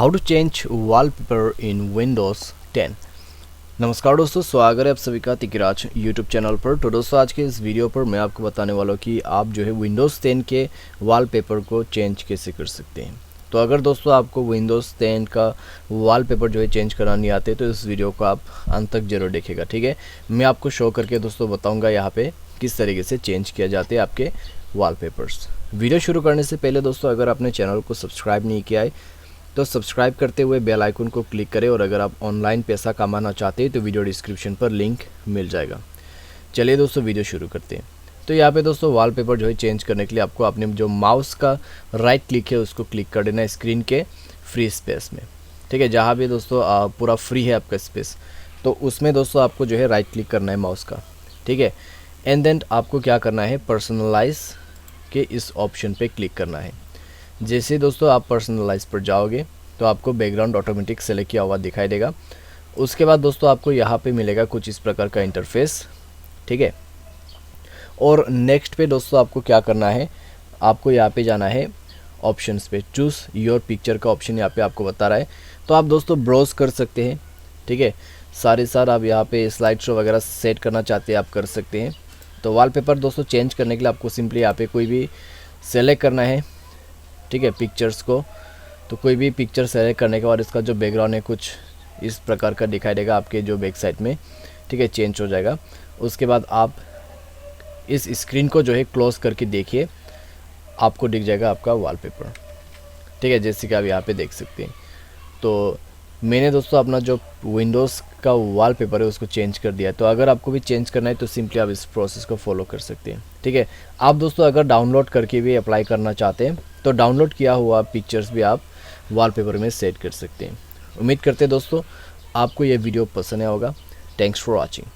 How to change wallpaper in Windows 10। नमस्कार दोस्तों, स्वागत है आप सभी का तिकिराज यूट्यूब चैनल पर। तो दोस्तों आज के इस वीडियो पर मैं आपको बताने वाला हूँ कि आप जो है विंडोज़ 10 के वॉलपेपर को चेंज कैसे कर सकते हैं। तो अगर दोस्तों आपको विंडोज़ 10 का वॉलपेपर जो है चेंज करना नहीं आते तो इस वीडियो को आप अंत तक जरूर देखेगा, ठीक है। मैं आपको शो करके दोस्तों बताऊँगा यहाँ पे किस तरीके से चेंज किया जाते हैं आपके वॉलपेपर्स। वीडियो शुरू करने से पहले दोस्तों अगर आपने चैनल को सब्सक्राइब नहीं किया है तो सब्सक्राइब करते हुए बेल आइकन को क्लिक करें, और अगर आप ऑनलाइन पैसा कमाना चाहते हैं तो वीडियो डिस्क्रिप्शन पर लिंक मिल जाएगा। चलिए दोस्तों वीडियो शुरू करते हैं। तो यहाँ पे दोस्तों वॉलपेपर जो है चेंज करने के लिए आपको अपने जो माउस का राइट क्लिक है उसको क्लिक कर देना है स्क्रीन के फ्री स्पेस में, ठीक है। जहाँ भी दोस्तों पूरा फ्री है आपका स्पेस, तो उसमें दोस्तों आपको जो है राइट क्लिक करना है माउस का, ठीक है। एंड देन आपको क्या करना है, पर्सनलाइज के इस ऑप्शन पे क्लिक करना है। जैसे दोस्तों आप पर्सनलाइज पर जाओगे तो आपको बैकग्राउंड ऑटोमेटिक सेलेक्ट किया हुआ दिखाई देगा। उसके बाद दोस्तों आपको यहाँ पे मिलेगा कुछ इस प्रकार का इंटरफेस, ठीक है। और नेक्स्ट पे दोस्तों आपको क्या करना है, आपको यहाँ पे जाना है ऑप्शंस पे, चूज़ योर पिक्चर का ऑप्शन यहाँ पे आपको बता रहा है। तो आप दोस्तों ब्राउज़ कर सकते हैं, ठीक है। सारे आप यहाँ पे स्लाइड शो वगैरह सेट करना चाहते हैं आप कर सकते हैं। तो वॉलपेपर दोस्तों चेंज करने के लिए आपको सिंपली यहाँ पे कोई भी सेलेक्ट करना है, ठीक है, पिक्चर्स को। तो कोई भी पिक्चर सेलेक्ट करने के बाद इसका जो बैकग्राउंड है कुछ इस प्रकार का दिखाई देगा आपके जो बैक साइड में, ठीक है, चेंज हो जाएगा। उसके बाद आप इस स्क्रीन को जो है क्लोज करके देखिए, आपको दिख जाएगा आपका वॉलपेपर, ठीक है, जैसे कि आप यहाँ पे देख सकते हैं। तो मैंने दोस्तों अपना जो विंडोज़ का वॉलपेपर है उसको चेंज कर दिया है। तो अगर आपको भी चेंज करना है तो सिंपली आप इस प्रोसेस को फॉलो कर सकते हैं, ठीक है। आप दोस्तों अगर डाउनलोड करके भी अप्लाई करना चाहते हैं तो डाउनलोड किया हुआ पिक्चर्स भी आप वॉलपेपर में सेट कर सकते हैं। उम्मीद करते हैं दोस्तों आपको ये वीडियो पसंद आया होगा। Thanks for watching.